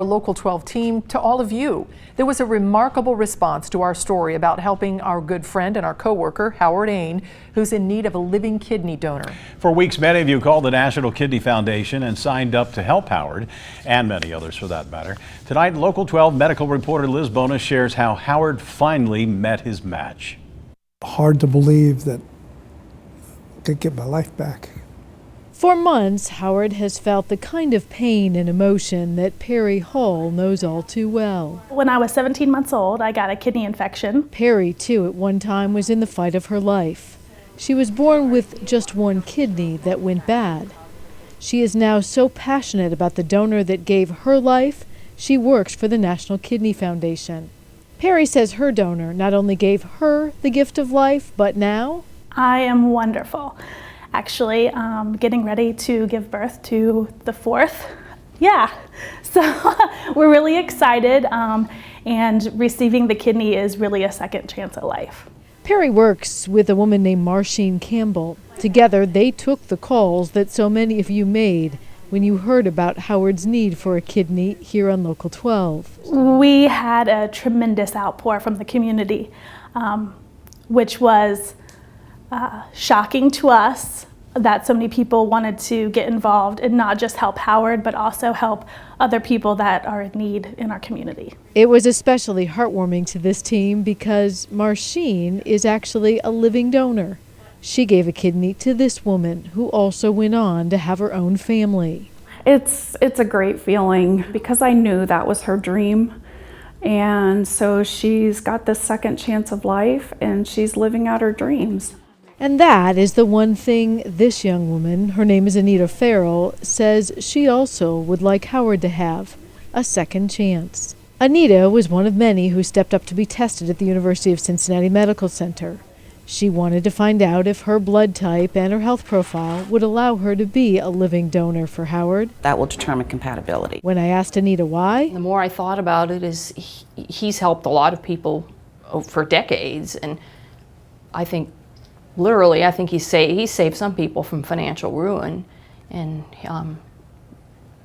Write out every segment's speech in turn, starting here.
The Local 12 team, to all of you. There was a remarkable response to our story about helping our good friend and our co-worker, Howard Ain, who's in need of a living kidney donor. For weeks, many of you called the National Kidney Foundation and signed up to help Howard, and many others for that matter. Tonight, Local 12 medical reporter Liz Bonus shares how Howard finally met his match. Hard to believe that I could get my life back. For months, Howard has felt the kind of pain and emotion that Perry Hall knows all too well. When I was 17 months old, I got a kidney infection. Perry, too, at one time was in the fight of her life. She was born with just one kidney that went bad. She is now so passionate about the donor that gave her life, she works for the National Kidney Foundation. Perry says her donor not only gave her the gift of life, but now I am wonderful. Actually, getting ready to give birth to the fourth. Yeah, so we're really excited, and receiving the kidney is really a second chance at life. Perry works with a woman named Marcine Campbell. Together, they took the calls that so many of you made when you heard about Howard's need for a kidney here on Local 12. We had a tremendous outpour from the community, which was shocking to us that so many people wanted to get involved and not just help Howard, but also help other people that are in need in our community. It was especially heartwarming to this team because Marcine is actually a living donor. She gave a kidney to this woman who also went on to have her own family. It's a great feeling because I knew that was her dream. And so she's got this second chance of life and she's living out her dreams. And that is the one thing this young woman, her name is Anita Farrell, says she also would like Howard to have, a second chance. Anita was one of many who stepped up to be tested at the University of Cincinnati Medical Center. She wanted to find out if her blood type and her health profile would allow her to be a living donor for Howard. That will determine compatibility. When I asked Anita why, the more I thought about it, he's helped a lot of people for decades, and I think literally, I think he saved some people from financial ruin and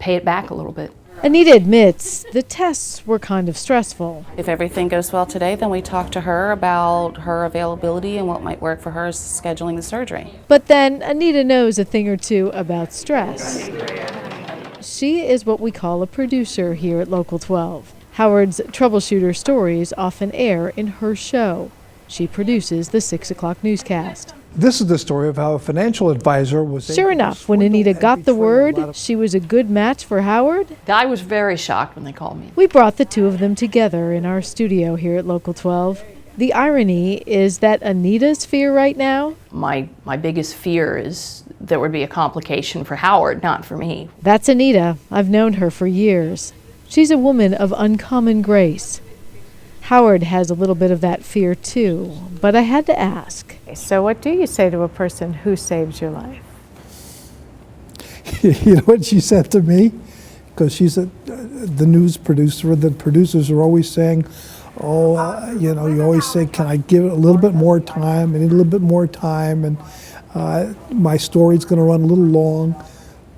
pay it back a little bit. Anita admits the tests were kind of stressful. If everything goes well today, then we talk to her about her availability and what might work for her scheduling the surgery. But then Anita knows a thing or two about stress. She is what we call a producer here at Local 12. Howard's troubleshooter stories often air in her show. She produces the 6 o'clock newscast. This is the story of how a financial advisor was Sure enough, when Anita got the word she was a good match for Howard, I was very shocked when they called me. we brought the two of them together in our studio here at Local 12. The irony is that Anita's fear right now, My biggest fear is there would be a complication for Howard, not for me. that's Anita. I've known her for years. She's a woman of uncommon grace. Howard has a little bit of that fear too, but I had to ask. So what do you say to a person who saves your life? You know what she said to me? Because she's the news producer. The producers are always saying, you know, you always say, can I give it a little bit more time? I need a little bit more time, and my story's going to run a little long.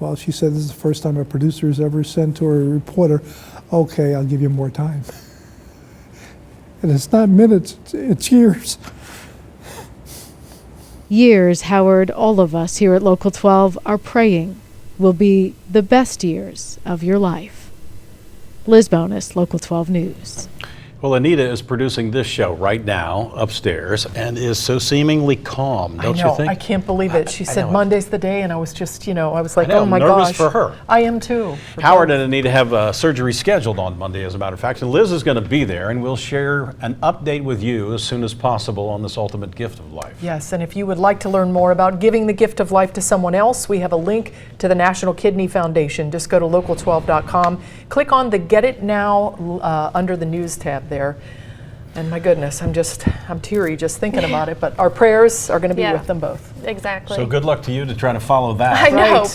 Well, she said this is the first time a producer has ever said to a reporter, okay, I'll give you more time. And it's not minutes, it's years. Years, Howard, all of us here at Local 12 are praying will be the best years of your life. Liz Bonus, Local 12 News. Well, Anita is producing this show right now upstairs and is so seemingly calm, don't you think? I can't believe it. She said Monday's the day, and I was just, I was like, I know, oh my nervous gosh. for her. I am too. Howard and Anita have surgery scheduled on Monday, as a matter of fact, and Liz is going to be there, and we'll share an update with you as soon as possible on this ultimate gift of life. Yes, and if you would like to learn more about giving the gift of life to someone else, we have a link to the National Kidney Foundation. Just go to local12.com, click on the Get It Now under the News tab there. And my goodness, I'm teary just thinking about it, but our prayers are going to be with them both. Exactly. So good luck to you to try to follow that. I know.